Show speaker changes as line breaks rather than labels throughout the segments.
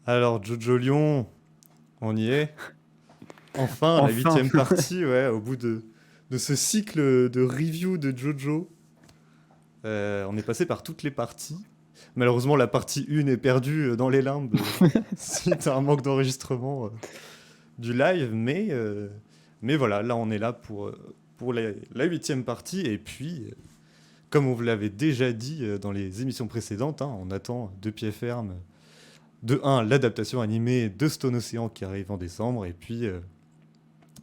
Alors, Jojo Lyon, on y est. Enfin, la
Enfin,
huitième partie, ouais, au bout de ce cycle de review de Jojo. On est passé par toutes les parties. Malheureusement, la partie 1 est perdue dans les limbes suite à un manque d'enregistrement du live. Mais voilà, là, on est là pour la huitième partie. Et puis, comme on vous l'avait déjà dit dans les émissions précédentes, hein, on attend de pied ferme de un l'adaptation animée de Stone Ocean qui arrive en décembre. Et puis,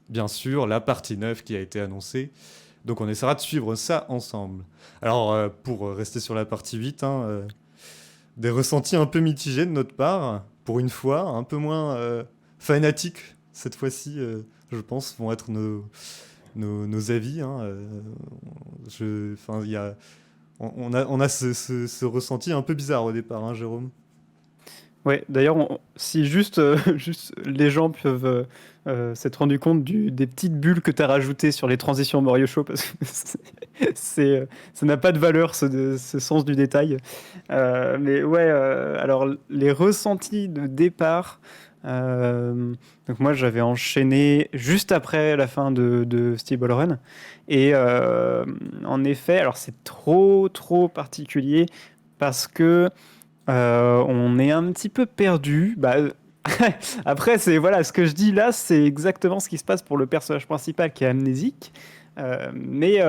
bien sûr, la partie 9 qui a été annoncée. Donc on essaiera de suivre ça ensemble. Alors pour rester sur la partie 8, hein, des ressentis un peu mitigés de notre part, pour une fois, un peu moins fanatiques cette fois-ci, je pense, vont être nos avis. Hein, il y a, on a ce ressenti un peu bizarre au départ, hein, Jérôme.
ouais, d'ailleurs, si juste, juste les gens peuvent s'être rendu compte des petites bulles que tu as rajoutées sur les transitions Mario Show, parce que ça n'a pas de valeur, ce sens du détail. Mais ouais, alors les ressentis de départ. Donc moi j'avais enchaîné juste après la fin de Steve Ball Run et en effet alors c'est trop particulier parce que on est un petit peu perdu. Bah, après, c'est voilà, ce que je dis là, c'est exactement ce qui se passe pour le personnage principal qui est amnésique. Mais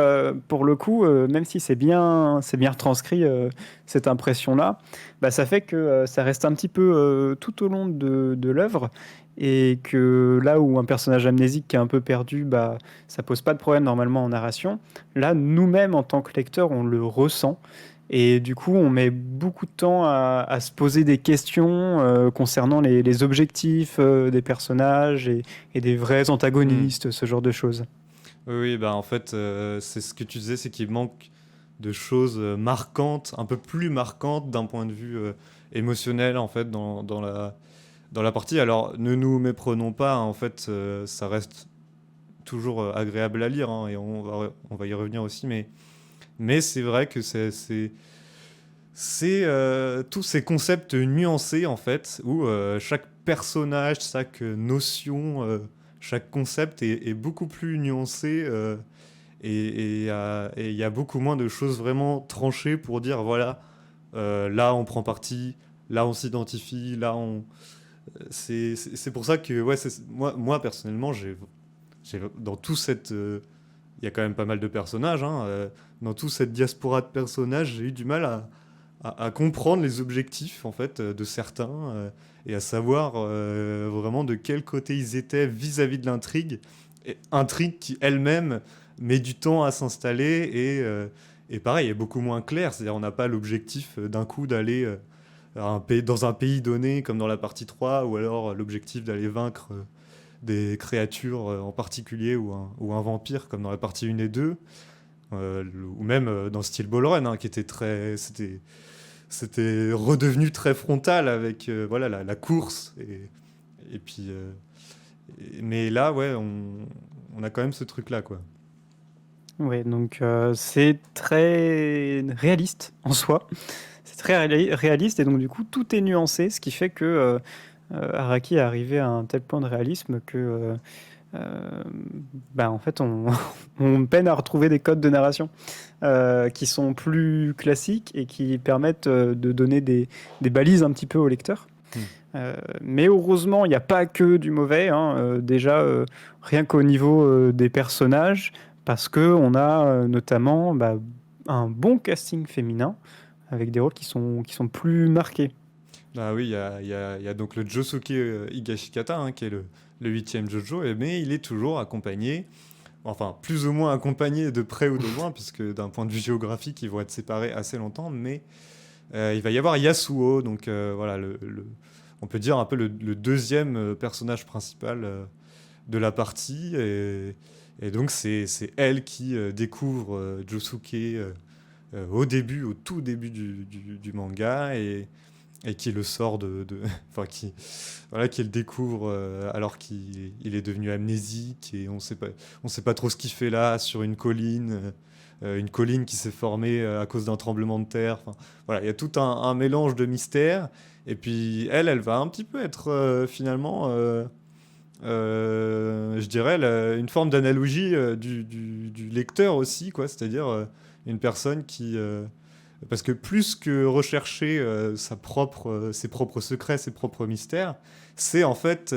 pour le coup, même si c'est bien retranscrit cette impression-là, bah, ça fait que ça reste un petit peu tout au long de l'œuvre et que là où un personnage amnésique qui est un peu perdu, bah, ça pose pas de problème normalement en narration. Là, nous-mêmes en tant que lecteurs, on le ressent. Et du coup, on met beaucoup de temps à se poser des questions concernant les objectifs des personnages et des vrais
Hmm.
antagonistes, ce genre de choses.
Oui, oui, bah en fait, c'est ce que tu disais, c'est qu'il manque de choses marquantes, un peu plus marquantes d'un point de vue émotionnel en fait dans la partie. Alors ne nous méprenons pas, hein, en fait, ça reste toujours agréable à lire hein, et on va y revenir aussi, mais c'est vrai que c'est tous ces concepts nuancés en fait où chaque personnage, chaque notion, chaque concept est beaucoup plus nuancé et il y a beaucoup moins de choses vraiment tranchées pour dire voilà, là on prend parti, là on s'identifie, là on. C'est pour ça que ouais, moi personnellement, dans tout cette. Il y a quand même pas mal de personnages, hein, dans toute cette diaspora de personnages, j'ai eu du mal à comprendre les objectifs en fait de certains et à savoir vraiment de quel côté ils étaient vis-à-vis de l'intrigue. Et intrigue qui elle-même met du temps à s'installer et pareil, est beaucoup moins claire. C'est-à-dire on n'a pas l'objectif d'un coup d'aller dans un pays donné comme dans la partie 3 ou alors l'objectif d'aller vaincre des créatures en particulier ou un vampire comme dans la partie 1 et 2 ou même dans Steel Ball Run hein, qui était très c'était redevenu très frontal avec voilà la course et puis mais là ouais on a quand même ce truc là quoi.
Ouais, donc c'est très réaliste en soi. C'est très réaliste et donc du coup tout est nuancé, ce qui fait que Araki est arrivé à un tel point de réalisme que euh, bah, en fait on peine à retrouver des codes de narration qui sont plus classiques et qui permettent de donner des balises un petit peu au lecteur.
Hmm.
Mais heureusement, il n'y a pas que du mauvais, hein. Déjà, rien qu'au niveau des personnages, parce que on a notamment bah, un bon casting féminin avec des rôles qui sont plus marqués.
Ah oui il y a donc le Josuke Higashikata hein, qui est le huitième Jojo mais il est toujours accompagné enfin plus ou moins accompagné de près ou de loin puisque d'un point de vue géographique ils vont être séparés assez longtemps mais il va y avoir Yasuo, donc voilà, on peut dire un peu le deuxième personnage principal de la partie. Et donc c'est elle qui découvre Josuke au tout début du manga et qui le sort enfin voilà, qui le découvre alors qu'il est devenu amnésique et on sait pas trop ce qu'il fait là sur une colline qui s'est formée à cause d'un tremblement de terre. Enfin, voilà, il y a tout un mélange de mystères Et puis elle va un petit peu être finalement, je dirais, une forme d'analogie du lecteur aussi, quoi. C'est-à-dire une personne qui... parce que plus que rechercher ses propres secrets, ses propres mystères, c'est en fait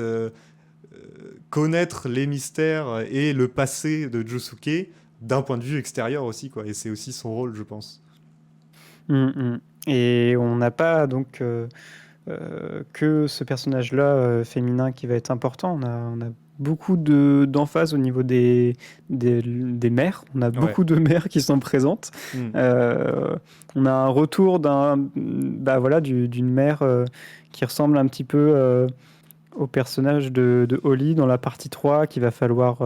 connaître les mystères et le passé de Josuke d'un point de vue extérieur aussi, quoi. Et c'est aussi son rôle, je pense.
Et on n'a pas donc que ce personnage-là féminin qui va être important. On a beaucoup d'emphase au niveau des mères. On a
Ouais.
beaucoup de mères qui sont présentes.
Mm.
On a un retour d'une mère qui ressemble un petit peu au personnage de Holly dans la partie 3 qu'il va falloir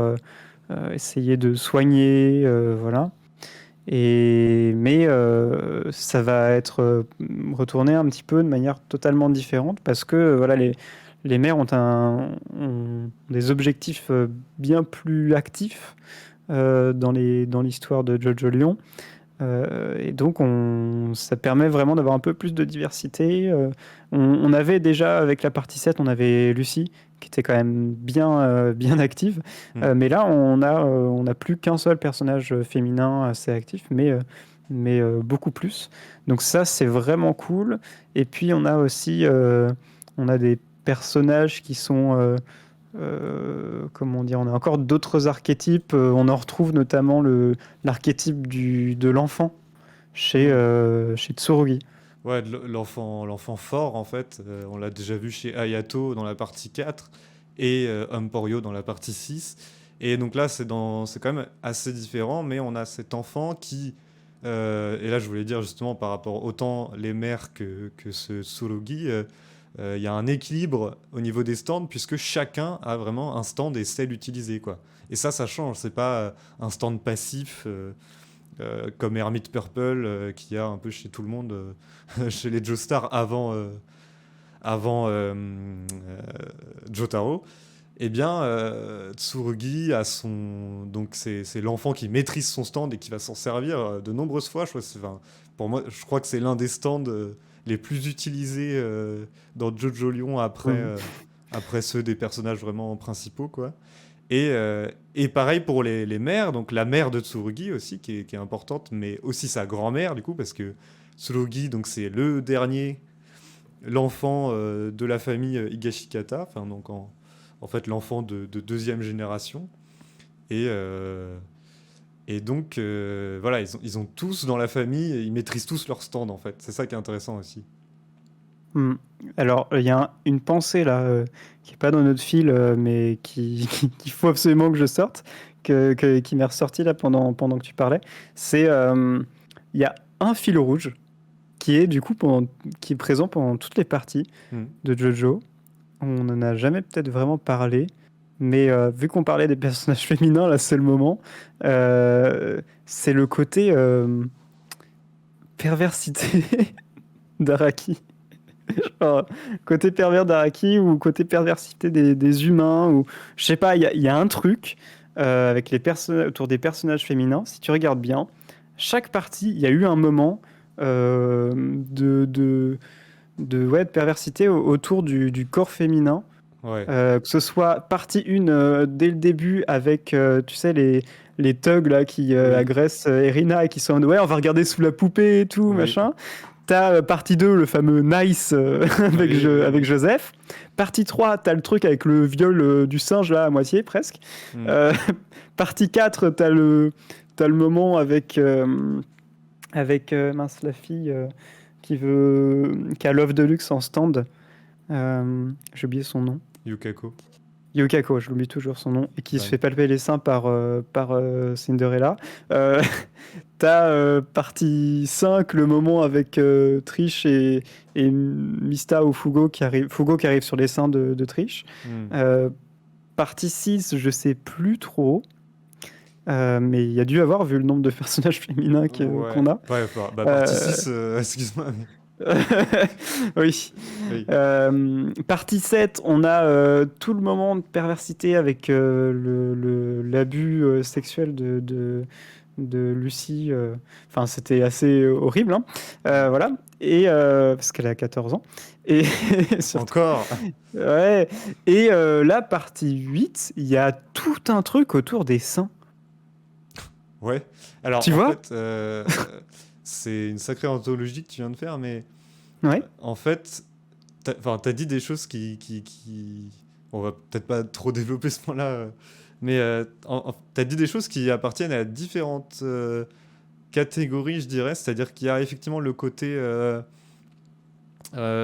essayer de soigner. Voilà. Mais ça va être retourné un petit peu de manière totalement différente parce que voilà, les mères ont des objectifs bien plus actifs dans l'histoire de Jojo Lion. Et donc, ça permet vraiment d'avoir un peu plus de diversité. On avait déjà, avec la partie 7, on avait Lucie, qui était quand même bien active.
Mm.
Mais là, on a plus qu'un seul personnage féminin assez actif, mais beaucoup plus. Donc ça, c'est vraiment cool. Et puis, on a aussi on a des personnages qui sont... comment dire, on a encore d'autres archétypes. On en retrouve notamment l'archétype de l'enfant
Mm.
chez Tsurugi.
Ouais, l'enfant fort, en fait. On l'a déjà vu chez Ayato dans la partie 4 et Emporio dans la partie 6. Et donc là, c'est quand même assez différent, mais on a cet enfant qui... et là, je voulais dire justement par rapport autant les mères que ce Tsurugi, il y a un équilibre au niveau des stands, puisque chacun a vraiment un stand et sait l'utiliser, quoi. Et ça change. C'est pas un stand passif comme Hermit Purple, qu'il y a un peu chez tout le monde, chez les Joestar avant Jotaro. Eh bien, Tsurugi a son... Donc, c'est l'enfant qui maîtrise son stand et qui va s'en servir de nombreuses fois. Enfin, pour moi, je crois que c'est l'un des stands les plus utilisés dans Jojo Lion après ceux des personnages vraiment principaux, quoi. Et pareil pour les mères, donc la mère de Tsurugi aussi, qui est importante, mais aussi sa grand-mère, du coup, parce que Tsurugi, donc c'est le dernier, l'enfant de la famille Higashikata, enfin, donc en fait l'enfant de deuxième génération. Et, euh, et donc, voilà, ils ont tous dans la famille, ils maîtrisent tous leur stand, en fait. C'est ça qui est intéressant aussi.
Hmm. Alors, il y a une pensée là qui n'est pas dans notre fil, mais qu'il faut absolument que je sorte, qui m'est ressorti là pendant que tu parlais. C'est il y a un fil rouge qui est du coup qui est présent pendant toutes les parties
Mm.
de Jojo. On n'en a jamais peut-être vraiment parlé, mais vu qu'on parlait des personnages féminins, là c'est le moment. C'est le côté perversité d'Araki. Genre, côté pervers d'Araki ou côté perversité des humains, ou je sais pas, il y a un truc avec autour des personnages féminins. Si tu regardes bien, chaque partie, il y a eu un moment de perversité autour du corps féminin.
Ouais.
Que ce soit partie 1 dès le début avec, tu sais, les thugs là, qui
Oui.
agressent Erina et qui sont en mode, ouais, on va regarder sous la poupée et tout,
Oui.
machin. T'as partie 2, le fameux Nice
Oui, oui,
avec
oui.
Joseph. Partie 3, t'as le truc avec le viol du singe là, à moitié presque.
Mm.
Euh, partie 4, t'as le moment avec mince, la fille qui a Love Deluxe en stand. J'ai oublié son nom.
Yukako.
Yukako, je l'oublie toujours son nom, et qui se
Ouais.
fait palper les seins par Cinderella. Euh, T'as partie 5, le moment avec Trish et Mista ou Fugo qui arrive sur les seins de Trish.
Mm.
Euh, Partie 6, je sais plus trop, mais il y a dû avoir, vu le nombre de personnages féminins
Ouais.
qu'on a.
Ouais, bah, partie
Euh,
6, excuse-moi.
Oui.
Oui.
Partie 7, on a tout le moment de perversité avec l'abus sexuel de Lucie. Enfin, c'était assez horrible, hein.
Ouais.
Voilà. Et parce qu'elle a 14 ans. Et surtout.
Encore.
Ouais. Et là, partie 8, il y a tout un truc autour des seins.
Ouais. Alors
Tu
en
vois?
fait, c'est une sacrée anthologie que tu viens de faire, mais
Ouais.
en fait, t'as dit des choses on va peut-être pas trop développer ce point-là, mais t'as dit des choses qui appartiennent à différentes catégories, je dirais. C'est-à-dire qu'il y a effectivement le côté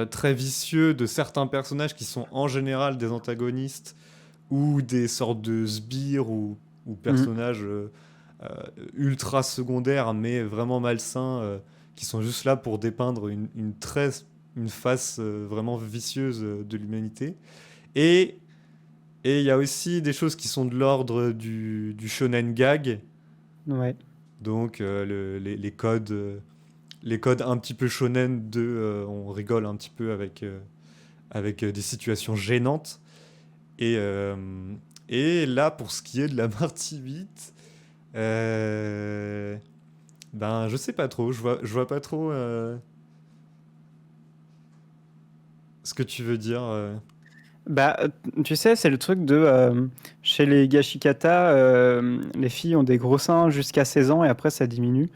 très vicieux de certains personnages qui sont en général des antagonistes ou des sortes de sbires ou
Mhm.
personnages euh, ultra secondaires mais vraiment malsains qui sont juste là pour dépeindre une face vraiment vicieuse de l'humanité. Et et il y a aussi des choses qui sont de l'ordre du shonen gag,
Ouais.
donc les codes un petit peu shonen de on rigole un petit peu avec des situations gênantes. Et, euh, et là, pour ce qui est de la partie 8, ben je sais pas trop, je vois pas trop ce que tu veux dire.
Bah, tu sais, c'est le truc de chez les Gashikata, les filles ont des gros seins jusqu'à 16 ans et après ça diminue.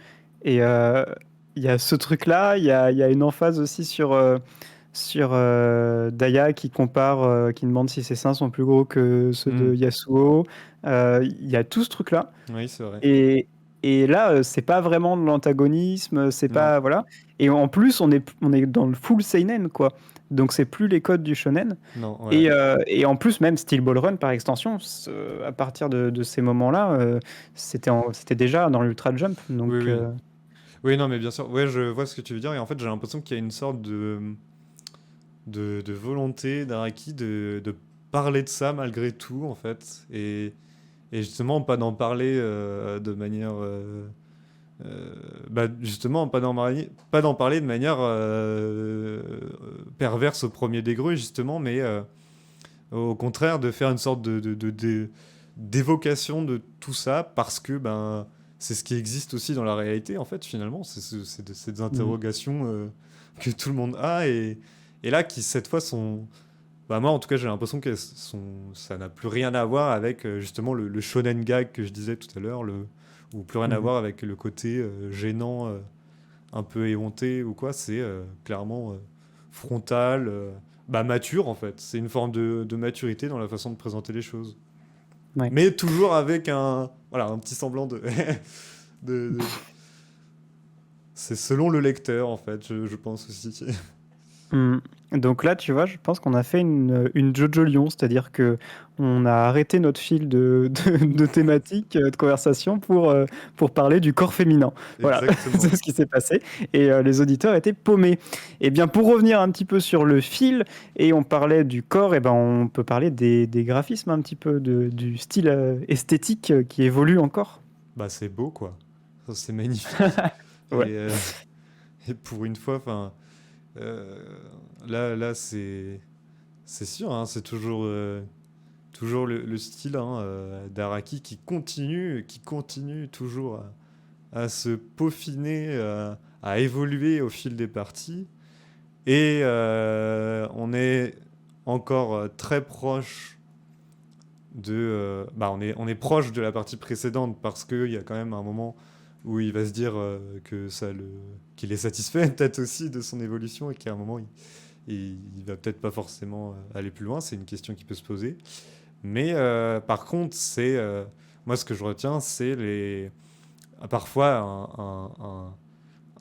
Et il y a ce truc-là, il y a une emphase aussi sur Daya qui compare, qui demande si ses seins sont plus gros que ceux
Hmm.
de Yasuo. Il y a tout ce truc-là.
Oui, c'est vrai.
Et, et là, c'est pas vraiment de l'antagonisme, c'est
Non,
pas. Voilà. Et en plus, on est dans le full seinen, quoi. Donc c'est plus les codes du shonen.
non, ouais.
Et en plus, même Steel Ball Run, par extension, à partir de ces moments-là, c'était déjà dans l'Ultra Jump.
Oui,
Donc,
oui. Oui, non, mais bien sûr. Ouais, je vois ce que tu veux dire. Et en fait, j'ai l'impression qu'il y a une sorte de volonté d'Araki de parler de ça malgré tout, en fait. Et justement, pas d'en parler de manière. Bah, justement, pas d'en parler de manière perverse au premier degré, justement, mais au contraire, de faire une sorte d'évocation de tout ça parce que ben, c'est ce qui existe aussi dans la réalité, en fait, finalement. C'est des
mm,
interrogations que tout le monde a et là, qui cette fois sont. Bah, moi, en tout cas, j'ai l'impression que ça n'a plus rien à voir avec justement le shonen gag que je disais tout à l'heure, ou plus rien à
mhm.
voir avec le côté gênant, un peu éhonté ou quoi. C'est clairement frontal, bah, mature en fait. C'est une forme de maturité dans la façon de présenter les choses.
Ouais.
Mais toujours avec voilà, un petit semblant de- C'est selon le lecteur en fait, je pense aussi.
Mm. Donc là, tu vois, je pense qu'on a fait une Jojo Lion, c'est-à-dire que on a arrêté notre fil de thématiques, de conversation pour parler du corps féminin. Voilà, c'est
Exactement.
ce qui s'est passé. Et les auditeurs étaient paumés. Et bien, pour revenir un petit peu sur le fil, et on parlait du corps, et ben on peut parler des graphismes un petit peu, du style esthétique qui évolue encore.
Bah, c'est beau quoi. Ça, c'est magnifique.
Ouais.
Et, euh, et pour une fois, enfin, euh, là, c'est sûr, hein, c'est toujours le style hein, d'Araki qui continue toujours à se peaufiner, à évoluer au fil des parties. Et on est encore très proche on est proche de la partie précédente parce qu'il y a quand même un moment où il va se dire qu'il est satisfait peut-être aussi de son évolution et qu'à un moment il va peut-être pas forcément aller plus loin. C'est une question qui peut se poser. Mais par contre, moi ce que je retiens, c'est parfois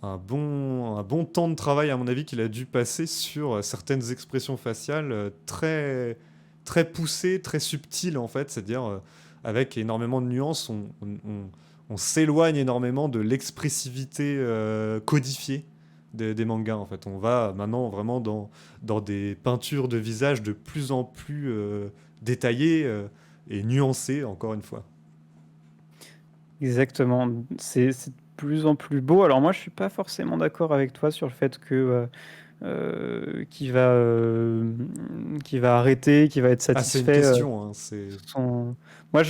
un bon temps de travail, à mon avis, qu'il a dû passer sur certaines expressions faciales très poussées, très subtiles, en fait. C'est-à-dire, avec énormément de nuances, on s'éloigne énormément de l'expressivité codifiée des mangas, en fait. On va maintenant vraiment dans des peintures de visage de plus en plus détaillées et nuancées, encore une fois.
Exactement. plus en plus beau. Alors moi, je suis pas forcément d'accord avec toi sur le fait que qu'il va arrêter, qu'il va être
Ah, c'est une
satisfait.
question, hein, c'est...
Son... moi,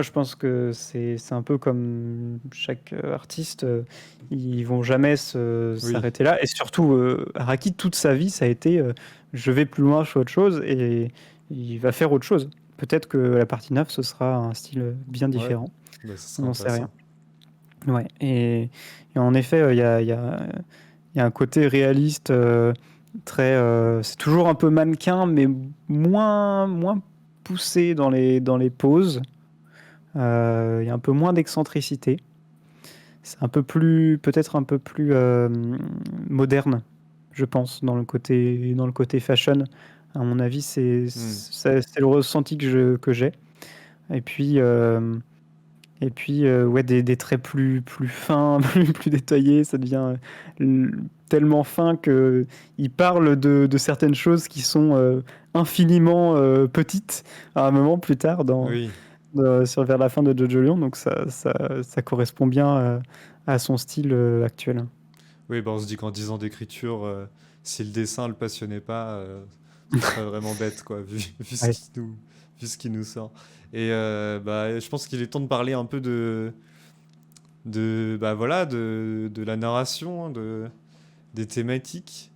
je pense que c'est un peu comme chaque artiste. Ils vont jamais
Oui,
s'arrêter là. Et surtout, Araki, toute sa vie, ça a été je vais plus loin, je fais autre chose. Et il va faire autre chose. Peut-être que la partie 9, ce sera un style bien
ouais,
différent.
bah, ça
On
serait
n'en sait rien.
intéressant.
Ouais. Et en effet, il y a un côté réaliste très. C'est toujours un peu mannequin, mais moins poussé dans les poses. Il y a un peu moins d'excentricité. C'est peut-être un peu plus moderne, je pense, dans le côté fashion. À mon avis,
Hmm.
c'est le ressenti que j'ai. Et puis, ouais, des traits plus fins, plus détaillés. Ça devient tellement fin que il parle de certaines choses qui sont infiniment petites à un moment plus tard
Oui,
vers la fin de Jojo Lion. Donc ça correspond bien à son style actuel.
oui, bah, on se dit qu'en 10 ans d'écriture, si le dessin le passionnait pas, ce serait vraiment bête, quoi,
Ouais.
vu ce qui nous sort. Et bah, je pense qu'il est temps de parler un peu bah, voilà, de la narration, hein, des thématiques.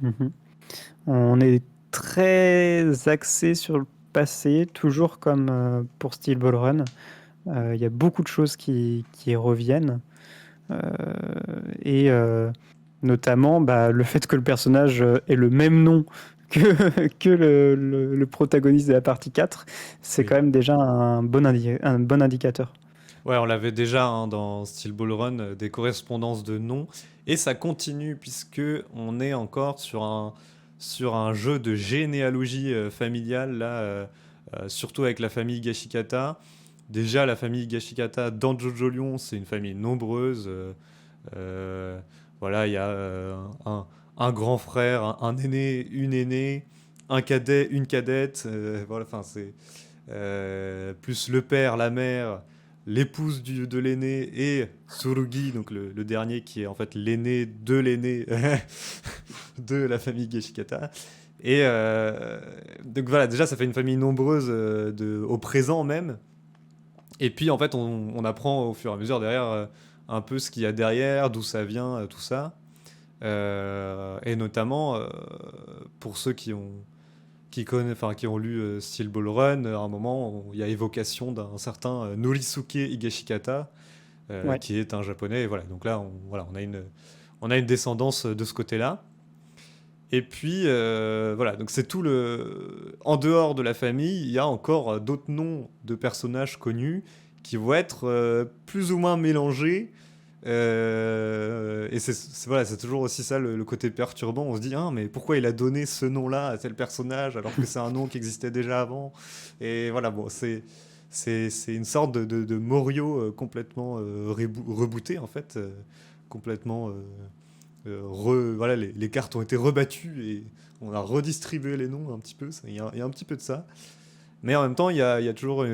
Mhm. On est très axé sur le passé, toujours comme pour Steel Ball Run. Il y a beaucoup de choses qui reviennent. Euh, et notamment le fait que le personnage ait le même nom que le protagoniste de la partie 4, c'est quand
Oui.
même déjà un bon indicateur.
Ouais, on l'avait déjà hein, dans Steel Ball Run, des correspondances de noms. Et ça continue puisque on est encore sur un jeu de généalogie familiale, là, surtout avec la famille Gashikata. Déjà, la famille Gashikata dans Jojo Lion, c'est une famille nombreuse. Euh, voilà, il y a un grand frère, un aîné, une aînée, un cadet, une cadette. Voilà, enfin, c'est plus le père, la mère, l'épouse de l'aîné et Tsurugi, donc le dernier qui est en fait l'aîné de la famille Geshikata. Et donc voilà, déjà ça fait une famille nombreuse au présent même. Et puis en fait on apprend au fur et à mesure derrière un peu ce qu'il y a derrière, d'où ça vient, tout ça. Et notamment pour ceux qui ont lu Steel Ball Run, à un moment, il y a évocation d'un certain Norisuke Higashikata,
Ouais.
qui est un japonais. Et voilà, donc là, on a une descendance de ce côté-là. Et puis, voilà, donc c'est tout le. En dehors de la famille, il y a encore d'autres noms de personnages connus qui vont être plus ou moins mélangés. Et voilà, c'est toujours aussi ça le côté perturbant. On se dit, ah, mais pourquoi il a donné ce nom-là à tel personnage alors que c'est un nom qui existait déjà avant? Et voilà, bon, c'est une sorte de Morio complètement rebooté en fait, complètement. Voilà, les cartes ont été rebattues et on a redistribué les noms un petit peu. Il y a un petit peu de ça. Mais en même temps, il y a toujours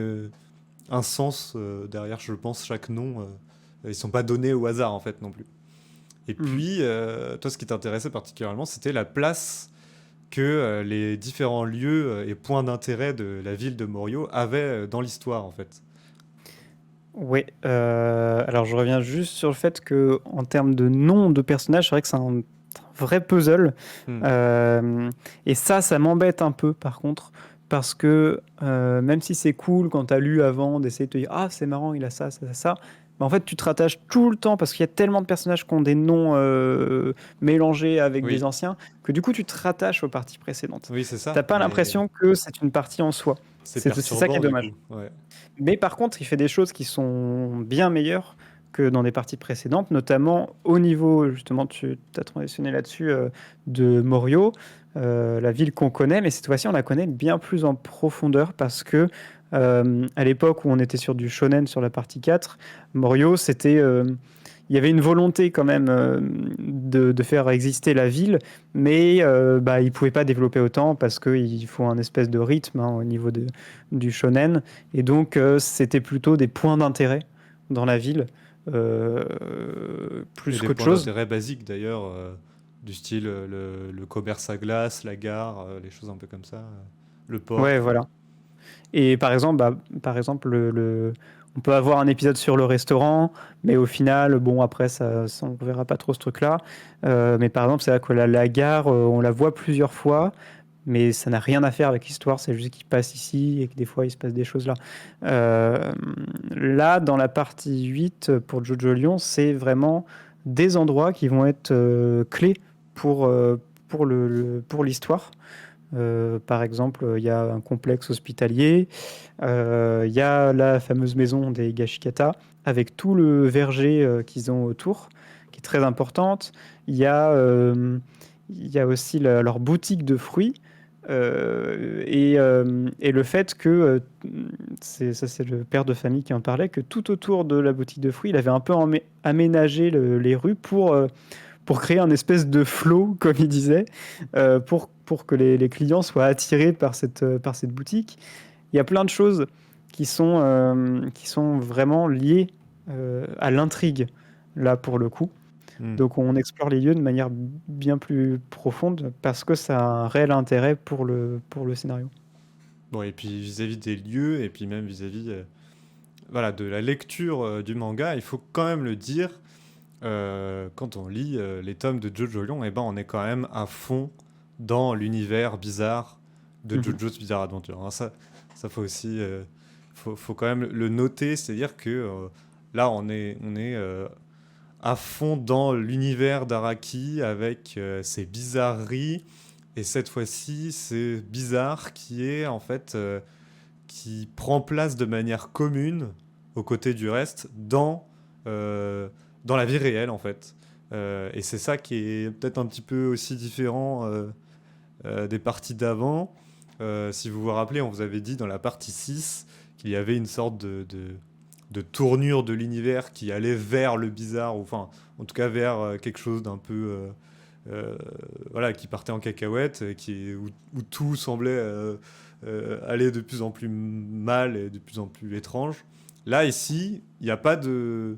un sens derrière, je pense, chaque nom. Ils sont pas donnés au hasard, en fait, non plus. Et
Mhm.
puis, toi, ce qui t'intéressait particulièrement, c'était la place que les différents lieux et points d'intérêt de la ville de Morio avaient dans l'histoire, en fait.
Ouais, alors je reviens juste sur le fait que en termes de nom de personnage, c'est vrai que c'est un vrai puzzle.
Hmm.
Et ça m'embête un peu par contre, parce que même si c'est cool quand tu as lu avant d'essayer de te dire ah c'est marrant, il a ça, ça, ça, ça, mais en fait tu te rattaches tout le temps parce qu'il y a tellement de personnages qui ont des noms mélangés avec des
Oui,
anciens que du coup tu te rattaches aux parties précédentes.
oui, c'est
T'as
ça.
pas
Mais
l'impression que c'est une partie en soi.
c'est
C'est ça qui est
perturbant, du
dommage.
coup. Ouais.
Mais par contre, il fait des choses qui sont bien meilleures que dans des parties précédentes, notamment au niveau, justement, tu as transitionné là-dessus, de Morio, la ville qu'on connaît, mais cette fois-ci, on la connaît bien plus en profondeur parce que à l'époque où on était sur du shonen sur la partie 4, Morio, il y avait une volonté quand même de faire exister la ville, mais il ne pouvait pas développer autant parce qu'il faut un espèce de rythme hein, au niveau du shonen. Et donc, c'était plutôt des points d'intérêt dans la ville
Et
plus
des
qu'autre
points
chose.
d'intérêt basiques d'ailleurs, du style le commerce à glace, la gare, les choses un peu comme ça, le
Ouais,
port.
voilà. Et par exemple on peut avoir un épisode sur le restaurant, mais au final, bon, après, on ne verra pas trop ce truc-là. Mais par exemple, c'est vrai que la gare, on la voit plusieurs fois, mais ça n'a rien à faire avec l'histoire, c'est juste qu'il passe ici et que des fois, il se passe des choses là. Euh, Là, dans la partie 8, pour Jojo Lion, c'est vraiment des endroits qui vont être clés pour l'histoire. Par exemple, il y a un complexe hospitalier, il y a la fameuse maison des Gashikata, avec tout le verger qu'ils ont autour, qui est très importante. Il y a, il y a aussi leur boutique de fruits. Et le fait que, ça c'est le père de famille qui en parlait, que tout autour de la boutique de fruits, il avait un peu aménagé les rues pour créer un espèce de flow, comme il disait, pour que les clients soient attirés par cette boutique. Il y a plein de choses qui sont vraiment liées à l'intrigue, là, pour le coup.
Hmm.
Donc on explore les lieux de manière bien plus profonde parce que ça a un réel intérêt pour le scénario.
Bon, et puis vis-à-vis des lieux, et puis même vis-à-vis voilà, de la lecture du manga, il faut quand même le dire, quand on lit les tomes de Jojo Lion, eh ben, on est quand même à fond dans l'univers bizarre de
Mhm.
Jojo's Bizarre Adventure. Hein. Ça faut aussi, faut quand même le noter, c'est-à-dire que là, on est à fond dans l'univers d'Araki avec ses bizarreries. Et cette fois-ci, c'est bizarre qui est en fait qui prend place de manière commune aux côtés du reste euh, dans la vie réelle en fait. Et c'est ça qui est peut-être un petit peu aussi différent des parties d'avant. Si vous vous rappelez, on vous avait dit dans la partie 6 qu'il y avait une sorte de tournure de l'univers qui allait vers le bizarre, ou enfin, en tout cas vers quelque chose d'un peu. Voilà, qui partait en cacahuète, où tout semblait aller de plus en plus mal et de plus en plus étrange. Là, ici, il n'y a pas de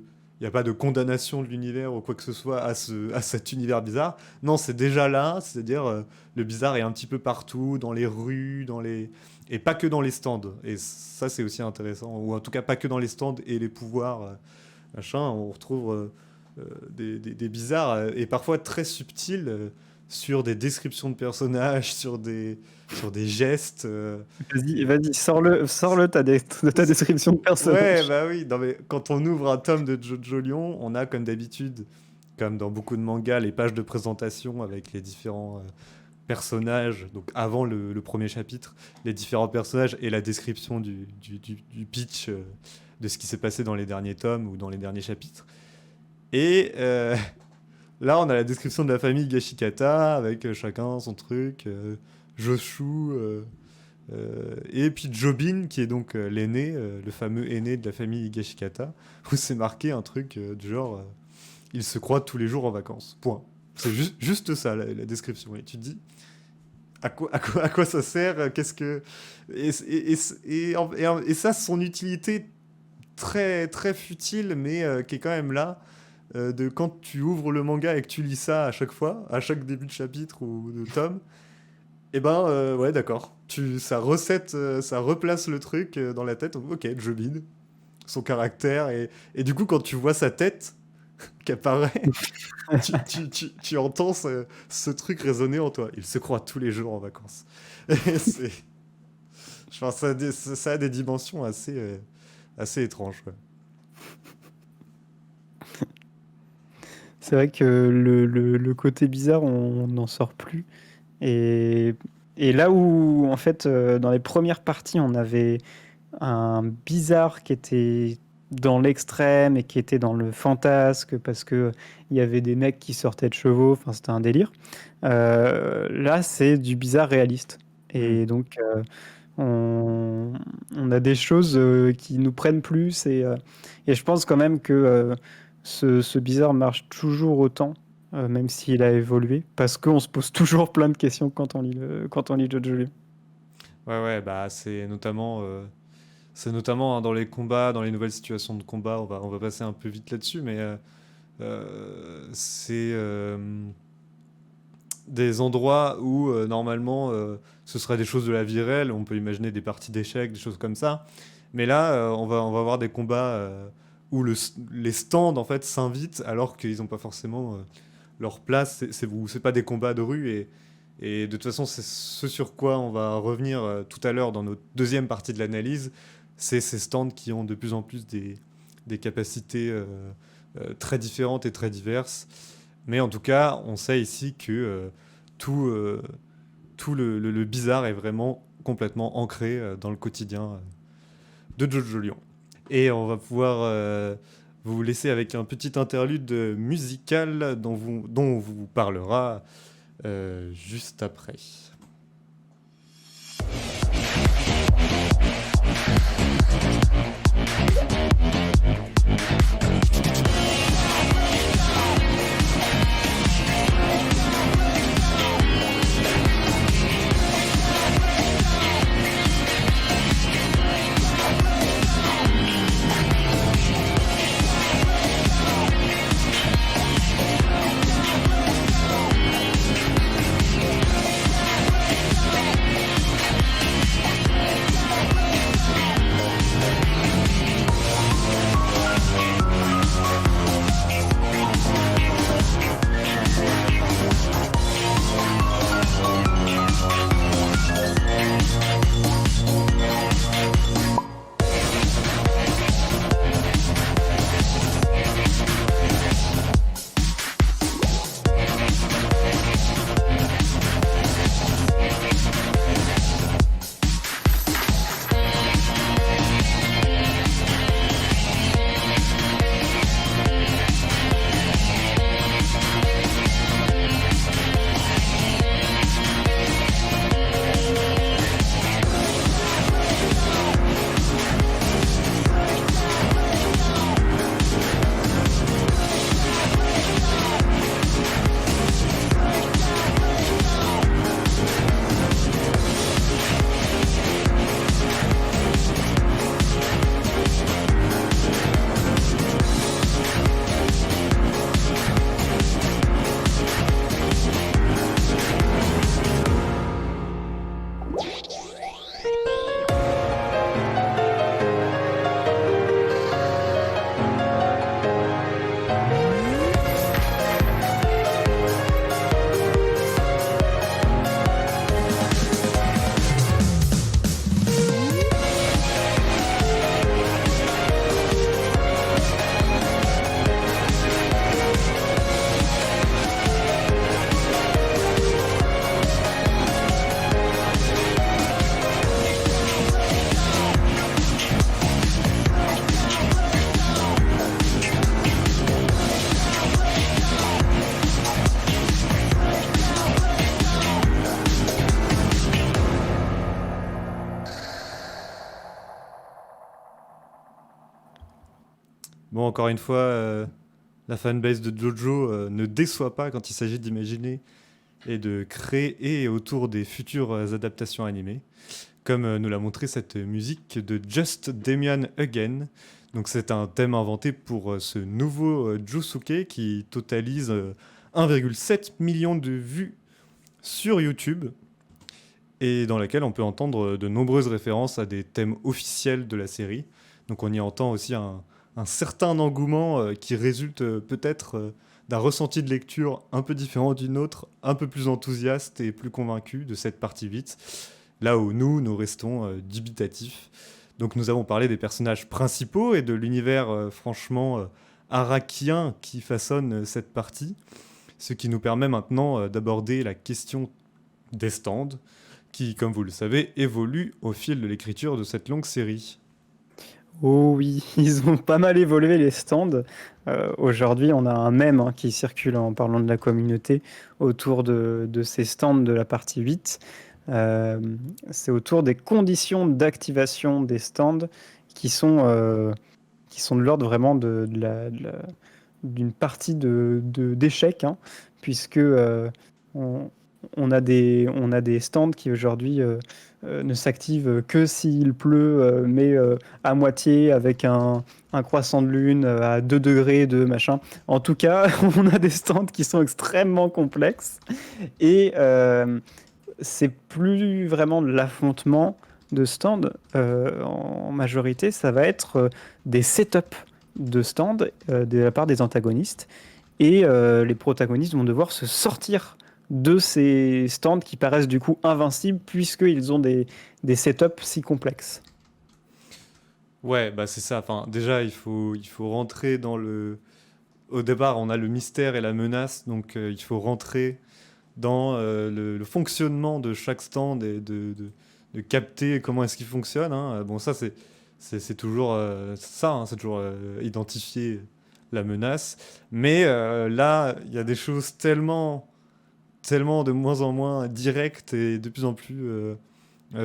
condamnation de l'univers ou quoi que ce soit à cet univers bizarre. Non, c'est déjà là, c'est-à-dire le bizarre est un petit peu partout, dans les rues, et pas que dans les stands. Et ça, c'est aussi intéressant. Ou en tout cas, pas que dans les stands et les pouvoirs, machin. On retrouve des bizarres et parfois très subtils sur des descriptions de personnages, sur des gestes.
Vas-y, sors-le de ta description de
Ouais,
personnage.
bah oui. Non, mais quand on ouvre un tome de Jojo Lion, on a comme d'habitude, comme dans beaucoup de mangas, les pages de présentation avec les différents personnages. Donc avant le premier chapitre, les différents personnages et la description du pitch de ce qui s'est passé dans les derniers tomes ou dans les derniers chapitres. Et là, on a la description de la famille Gashikata avec chacun son truc. Joshu, et puis Jobin, qui est donc l'aîné, le fameux aîné de la famille Gashikata, où c'est marqué un truc du genre il se croit tous les jours en vacances. Point. C'est juste ça, la description. Et tu te dis à quoi ça sert Qu'est-ce que. Et ça, son utilité très, très futile, mais qui est quand même là de quand tu ouvres le manga et que tu lis ça à chaque fois, à chaque début de chapitre ou de tome, et ben ouais d'accord, ça replace le truc dans la tête. Donc, ok, Jobin, son caractère et du coup quand tu vois sa tête qui apparaît, tu entends ce truc résonner en toi. Il se croit tous les jours en vacances. Et c'est, je pense, ça a des dimensions assez étranges. Quoi.
C'est vrai que le côté bizarre, on n'en sort plus. Et, et là où, en fait, dans les premières parties, on avait un bizarre qui était dans l'extrême et qui était dans le fantasque parce que il y avait des mecs qui sortaient de chevaux, enfin c'était un délire. Là, c'est du bizarre réaliste.
Hmm.
Et donc, on, on a des choses qui nous prennent plus et je pense quand même que ce bizarre marche toujours autant, même s'il a évolué, parce qu'on se pose toujours plein de questions quand on lit Jojo Liu.
Ouais, ouais, bah c'est notamment C'est notamment dans les combats, dans les nouvelles situations de combat, on va passer un peu vite là-dessus, mais c'est des endroits où normalement ce serait des choses de la vie réelle, on peut imaginer des parties d'échecs, des choses comme ça. Mais là, on va avoir des combats où les stands en fait s'invitent alors qu'ils n'ont pas forcément leur place. C'est pas des combats de rue et de toute façon, c'est ce sur quoi on va revenir tout à l'heure dans notre deuxième partie de l'analyse. C'est ces stands qui ont de plus en plus des capacités très différentes et très diverses. Mais en tout cas, on sait ici que tout, tout le bizarre est vraiment complètement ancré dans le quotidien de Jojo Lion. Et on va pouvoir vous laisser avec un petit interlude musical dont on vous parlera juste après. Bon, encore une fois, la fanbase de Jojo ne déçoit pas quand il s'agit d'imaginer et de créer autour des futures adaptations animées, comme nous l'a montré cette musique de Just Damian Again. Donc c'est un thème inventé pour ce nouveau Josuke qui totalise 1,7 million de vues sur YouTube et dans laquelle on peut entendre de nombreuses références à des thèmes officiels de la série. Donc on y entend aussi un certain engouement qui résulte peut-être d'un ressenti de lecture un peu différent d'une autre, un peu plus enthousiaste et plus convaincu de cette partie vite, là où nous restons dubitatifs. Donc nous avons parlé des personnages principaux et de l'univers franchement arakien qui façonne cette partie, ce qui nous permet maintenant d'aborder la question des stands, qui, comme vous le savez, évolue au fil de l'écriture de cette longue série.
Oh oui, ils ont pas mal évolué les stands. Aujourd'hui, on a un mème qui circule en parlant de la communauté autour de ces stands de la partie 8. C'est autour des conditions d'activation des stands qui sont de l'ordre vraiment d'une partie d'échecs, puisque on a des stands qui aujourd'hui ne s'activent que s'il pleut, mais à moitié avec un croissant de lune à 2 degrés de machin. En tout cas, on a des stands qui sont extrêmement complexes et c'est plus vraiment de l'affrontement de stands. En majorité, ça va être des setups de stands de la part des antagonistes et les protagonistes vont devoir se sortir de ces stands qui paraissent du coup invincibles puisqu'ils ont des setups si complexes.
Ouais, bah c'est ça. Enfin, déjà, il faut rentrer dans le. Au départ, on a le mystère et la menace, donc il faut rentrer dans le fonctionnement de chaque stand et de capter comment est-ce qu'il fonctionne, hein. Bon, ça, c'est toujours ça, hein, c'est toujours identifier la menace. Mais là, il y a des choses tellement de moins en moins directes et de plus en plus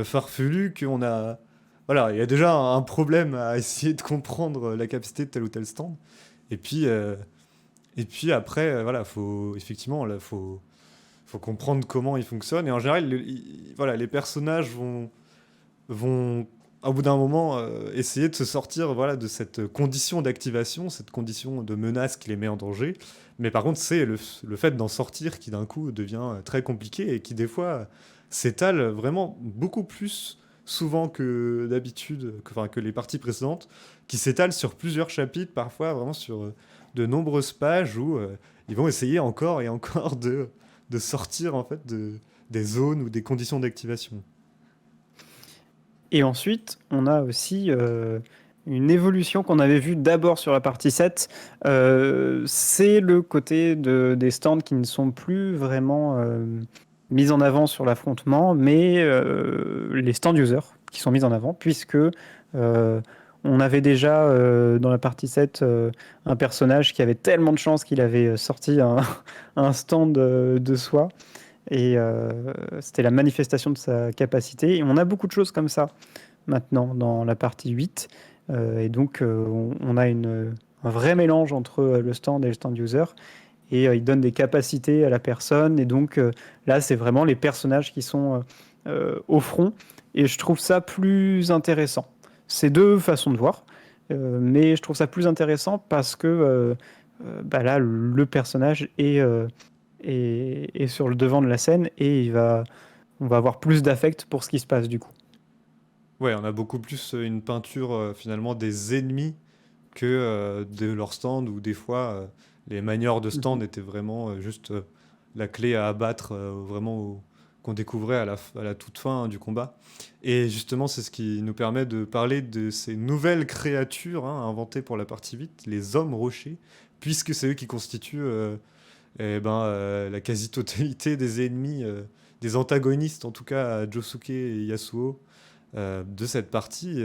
farfelues qu'on a. Voilà, il y a déjà un problème à essayer de comprendre la capacité de tel ou tel stand. Et puis, euh, et puis après, voilà, faut, effectivement, là, faut comprendre comment il fonctionne. Et en général, voilà, les personnages vont au bout d'un moment, essayer de se sortir voilà, de cette condition d'activation, cette condition de menace qui les met en danger. Mais par contre, c'est le fait d'en sortir qui d'un coup devient très compliqué et qui des fois s'étale vraiment beaucoup plus souvent que d'habitude, enfin, que les parties précédentes, qui s'étale sur plusieurs chapitres, parfois vraiment sur de nombreuses pages où ils vont essayer encore et encore de sortir en fait des zones ou des conditions d'activation.
Et ensuite, on a aussi une évolution qu'on avait vue d'abord sur la partie 7. C'est le côté des stands qui ne sont plus vraiment mis en avant sur l'affrontement, mais les stands users qui sont mis en avant, puisque on avait déjà dans la partie 7 un personnage qui avait tellement de chance qu'il avait sorti un stand de soi. Et c'était la manifestation de sa capacité. Et on a beaucoup de choses comme ça maintenant dans la partie 8. Et donc, on a un vrai mélange entre le stand et le stand user. Et il donne des capacités à la personne. Et donc, là, c'est vraiment les personnages qui sont au front. Et je trouve ça plus intéressant. C'est deux façons de voir. Mais je trouve ça plus intéressant parce que bah là, le personnage est sur le devant de la scène et on va avoir plus d'affect pour ce qui se passe du coup.
Ouais, on a beaucoup plus une peinture finalement des ennemis que de leur stand où des fois les manieurs de stand
Mhm.
étaient vraiment juste la clé à abattre qu'on découvrait à la toute fin du combat. Et justement, c'est ce qui nous permet de parler de ces nouvelles créatures hein, inventées pour la partie 8, les hommes rochers, puisque c'est eux qui constituent la quasi-totalité des ennemis, des antagonistes en tout cas à Josuke et Yasuo de cette partie.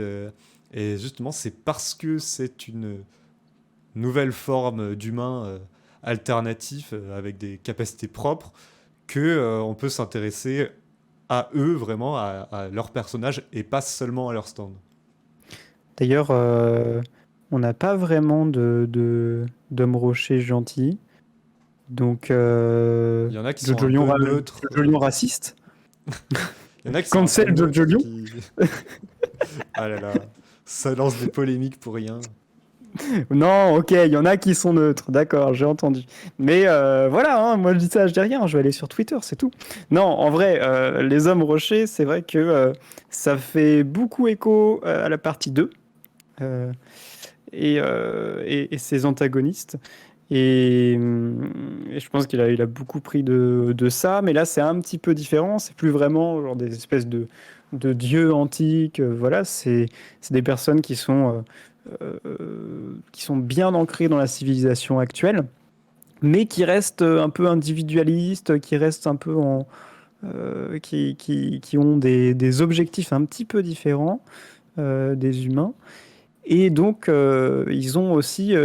Et justement, c'est parce que c'est une nouvelle forme d'humain alternatif avec des capacités propres que on peut s'intéresser à eux vraiment, à leur personnage et pas seulement à leur stand.
D'ailleurs, on n'a pas vraiment d'homme rocher gentil. Donc,
Il y en a qui sont un peu neutres.
Jojo Lion raciste.
Il y en a qui sont un peu
Cancel Jojo
neutres
Lion.
qui. Ah là là, ça lance des polémiques pour rien.
Non, ok, il y en a qui sont neutres, d'accord, j'ai entendu. Mais voilà, hein, moi je dis ça, je dis rien, je vais aller sur Twitter, c'est tout. Non, en vrai, les hommes rochers, c'est vrai que ça fait beaucoup écho à la partie 2 euh, et ses antagonistes. Et je pense il a beaucoup pris de ça, mais là c'est un petit peu différent, c'est plus vraiment genre des espèces de dieux antiques, voilà, c'est des personnes qui sont bien ancrés dans la civilisation actuelle, mais qui restent un peu individualistes, qui restent un peu qui ont des objectifs un petit peu différents des humains. Et donc, ils ont aussi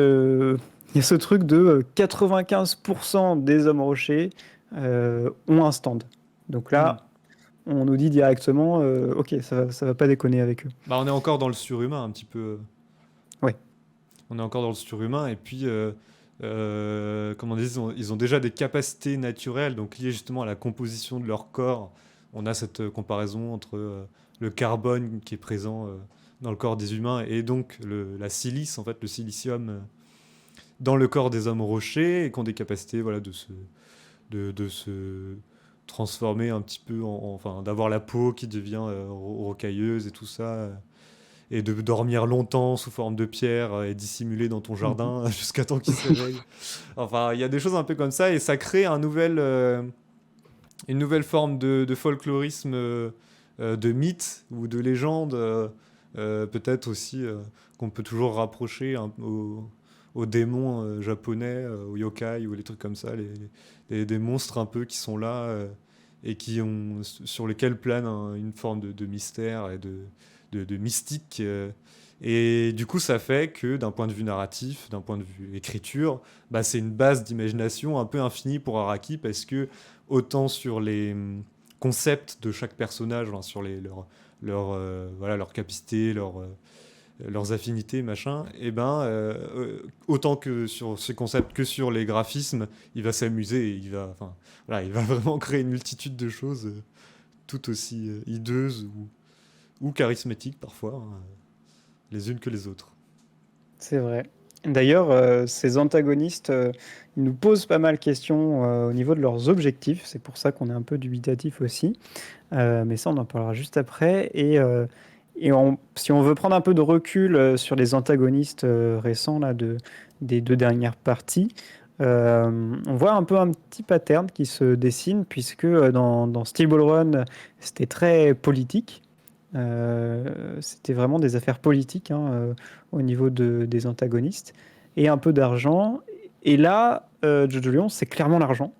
il y a ce truc de 95% des hommes rochers ont un stand. Donc
Hmm.
là, on nous dit directement, ok, ça va pas déconner avec eux.
Bah, on est encore dans le surhumain un petit peu.
Ouais.
On est encore dans le surhumain et puis comment dire, ils ont déjà des capacités naturelles, donc liées justement à la composition de leur corps. On a cette comparaison entre le carbone qui est présent dans le corps des humains et donc la silice, en fait, le silicium dans le corps des hommes rochers et qui ont des capacités voilà, de se transformer un petit peu, enfin, d'avoir la peau qui devient rocailleuse et tout ça, et de dormir longtemps sous forme de pierre et dissimuler dans ton
Mhm.
jardin jusqu'à temps qu'il se réveille. Enfin, il y a des choses un peu comme ça et ça crée une nouvelle forme de folklorisme, de mythe ou de légende, peut-être aussi qu'on peut toujours rapprocher aux démons japonais, aux yokai ou les trucs comme ça, des monstres un peu qui sont là et sur lesquels plane une forme de mystère et de mystique. Et du coup, ça fait que d'un point de vue narratif, d'un point de vue écriture, bah, c'est une base d'imagination un peu infinie pour Araki parce que autant sur les concepts de chaque personnage, enfin, sur voilà, leurs capacités, leurs affinités, machin, et ben, autant que sur ces concepts que sur les graphismes, il va s'amuser et enfin, voilà, il va vraiment créer une multitude de choses tout aussi hideuses ou charismatiques parfois, hein, les unes que les autres.
C'est vrai. D'ailleurs, ces antagonistes, ils nous posent pas mal de questions au niveau de leurs objectifs. C'est pour ça qu'on est un peu dubitatif aussi. Mais ça, on en parlera juste après. Si on veut prendre un peu de recul sur les antagonistes récents là, des deux dernières parties, on voit un peu un petit pattern qui se dessine, puisque dans Steel Ball Run, c'était très politique. C'était vraiment des affaires politiques hein, au niveau des antagonistes et un peu d'argent. Et là, Jojo Lion, c'est clairement l'argent.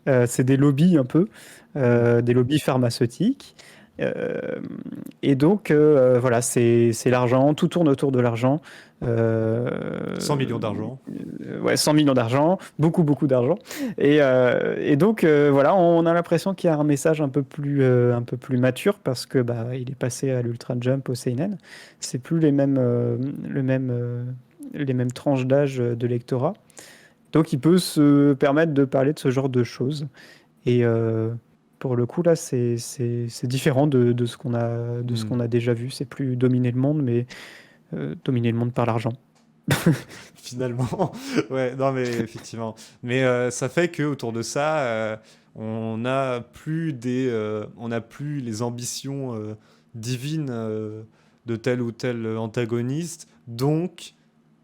C'est des lobbies un peu,
Mm.
des lobbies pharmaceutiques. Euh, et donc, voilà, c'est l'argent, tout tourne autour de l'argent.
100 millions d'argent.
Ouais, 100 millions d'argent, beaucoup, beaucoup d'argent. Et donc, voilà, on a l'impression qu'il y a un message un peu plus mature parce que bah, il est passé à l'Ultra Jump au Seinen. C'est plus les mêmes tranches d'âge de lectorat. Donc, il peut se permettre de parler de ce genre de choses. Et pour le coup, là, c'est différent de ce
Mm.
qu'on a déjà vu. C'est plus dominer le monde, mais dominer le monde par l'argent.
Finalement, ouais, non mais effectivement. Mais ça fait que autour de ça, on n'a plus on n'a plus les ambitions divines de tel ou tel antagoniste. Donc,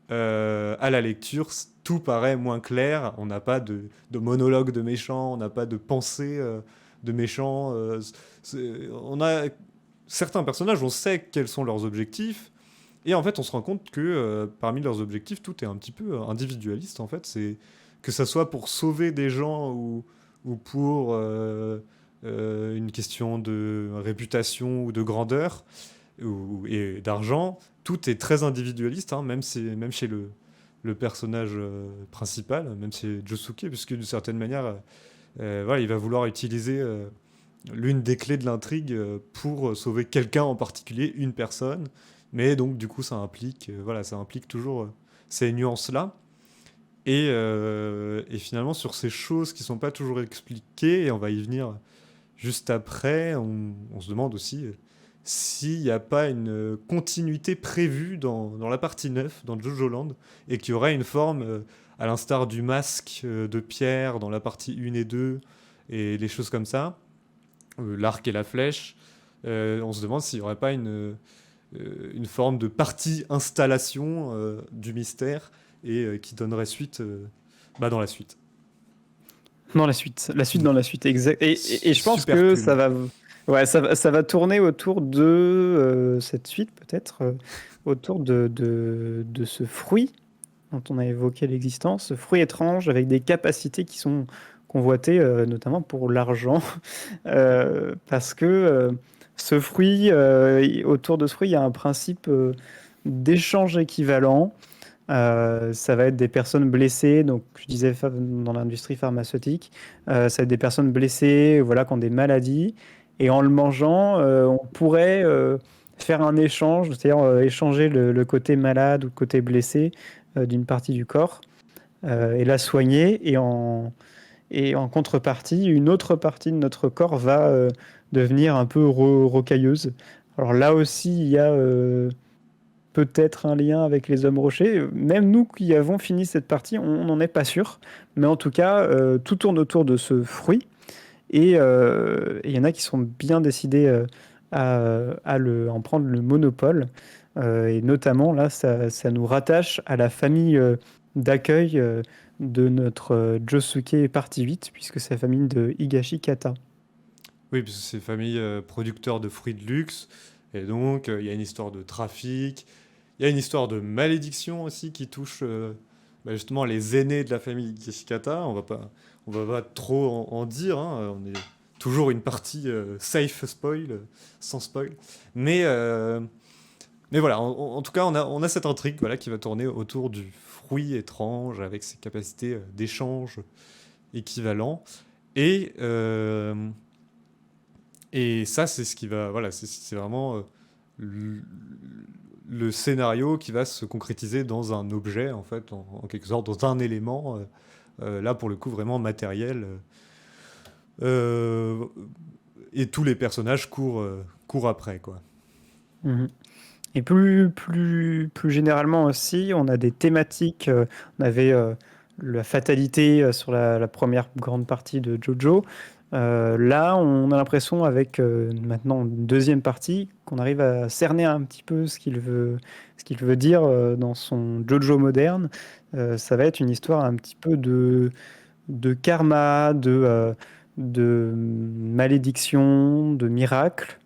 à la lecture, tout paraît moins clair. On n'a pas de monologue de méchants, on n'a pas de pensée de méchants. On a certains personnages, on sait quels sont leurs objectifs. Et en fait, on se rend compte que parmi leurs objectifs, tout est un petit peu individualiste. En fait, c'est que ça soit pour sauver des gens ou pour une question de réputation ou de grandeur et d'argent, tout est très individualiste, hein, même chez le personnage principal, même chez Josuke, puisque d'une certaine manière, voilà, il va vouloir utiliser l'une des clés de l'intrigue pour sauver quelqu'un en particulier, une personne. Mais donc, du coup, voilà, ça implique toujours ces nuances-là. Et finalement, sur ces choses qui sont pas toujours expliquées, et on va y venir juste après, on se demande aussi s'il n'y a pas une continuité prévue dans la partie 9 dans Jojo Land, et qu'il y aurait une forme, à l'instar du masque de pierre dans la partie 1 et 2, et les choses comme ça, l'arc et la flèche. On se demande s'il n'y aurait pas une forme de partie installation du mystère et qui donnerait suite bah, dans la suite.
Dans la suite dans la suite, exact. Et je pense
Super
que
plume.
ouais, ça va tourner autour de cette suite, peut-être, autour de ce fruit dont on a évoqué l'existence, ce fruit étrange avec des capacités qui sont convoitées, notamment pour l'argent, parce que ce fruit, autour de ce fruit, il y a un principe d'échange équivalent. Ça va être des personnes blessées, donc je disais dans l'industrie pharmaceutique, ça va être des personnes blessées, voilà, qui ont des maladies, et en le mangeant, on pourrait faire un échange, c'est-à-dire échanger le côté malade ou le côté blessé d'une partie du corps et la soigner. Et en contrepartie, une autre partie de notre corps va devenir un peu rocailleuse. Alors là aussi, il y a peut-être un lien avec les hommes rochers. Même nous qui avons fini cette partie, on n'en est pas sûr. Mais en tout cas, tout tourne autour de ce fruit. Et il y en a qui sont bien décidés en prendre le monopole. Et notamment, là, ça nous rattache à la famille d'accueil de notre Josuke partie 8, puisque c'est la famille de Higashikata.
Oui, puisque c'est famille producteur de fruits de luxe. Et donc, il y a une histoire de trafic. Il y a une histoire de malédiction aussi qui touche justement les aînés de la famille Kishikata. On va pas trop en dire, hein. On est toujours une partie safe spoil, sans spoil. Mais, euh, mais voilà, en tout cas, on a cette intrigue voilà, qui va tourner autour du fruit étrange avec ses capacités d'échange équivalents. Et, euh, et ça, c'est ce qui va. Voilà, c'est vraiment le, le scénario qui va se concrétiser dans un objet, en fait, en quelque sorte, dans un élément. Là, pour le coup, vraiment matériel. Euh, et tous les personnages courent après, quoi.
Mhm. Et plus généralement aussi, on a des thématiques. On avait la fatalité sur la première grande partie de Jojo. Là, on a l'impression, avec maintenant une deuxième partie, qu'on arrive à cerner un petit peu ce qu'il veut dire dans son Jojo moderne. Ça va être une histoire un petit peu de karma, de malédiction, de miracle.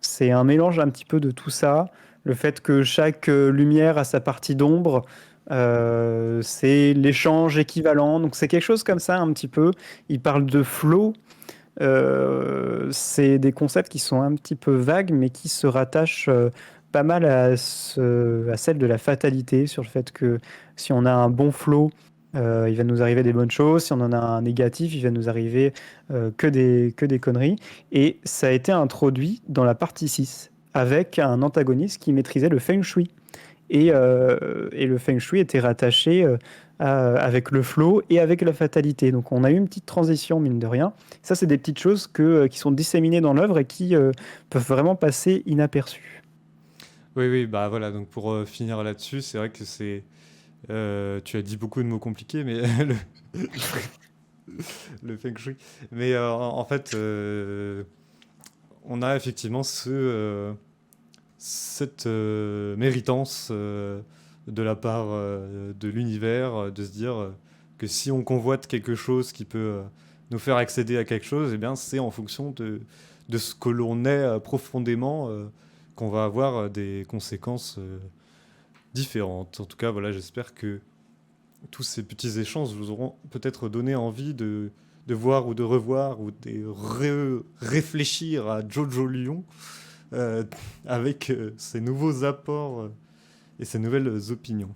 C'est un mélange un petit peu de tout ça. Le fait que chaque lumière a sa partie d'ombre, c'est l'échange équivalent. Donc c'est quelque chose comme ça un petit peu. Il parle de flow. C'est des concepts qui sont un petit peu vagues, mais qui se rattachent pas mal à celle de la fatalité, sur le fait que si on a un bon flow, il va nous arriver des bonnes choses. Si on en a un négatif, il va nous arriver que des conneries. Et ça a été introduit dans la partie 6 avec un antagoniste qui maîtrisait le feng shui. Et le feng shui était rattaché avec le flow et avec la fatalité. Donc on a eu une petite transition, mine de rien. Ça, c'est des petites choses qui sont disséminées dans l'œuvre et qui peuvent vraiment passer inaperçues.
Oui, oui, bah voilà, donc pour finir là-dessus, c'est vrai que c'est. Tu as dit beaucoup de mots compliqués, mais le feng shui. Mais en fait, on a effectivement cette méritance de la part de l'univers de se dire que si on convoite quelque chose qui peut nous faire accéder à quelque chose, eh bien c'est en fonction de ce que l'on est profondément qu'on va avoir des conséquences différentes. En tout cas, voilà, j'espère que tous ces petits échanges vous auront peut-être donné envie de voir ou de revoir ou de réfléchir à Jojo Lion euh, avec ces nouveaux apports et ces nouvelles opinions.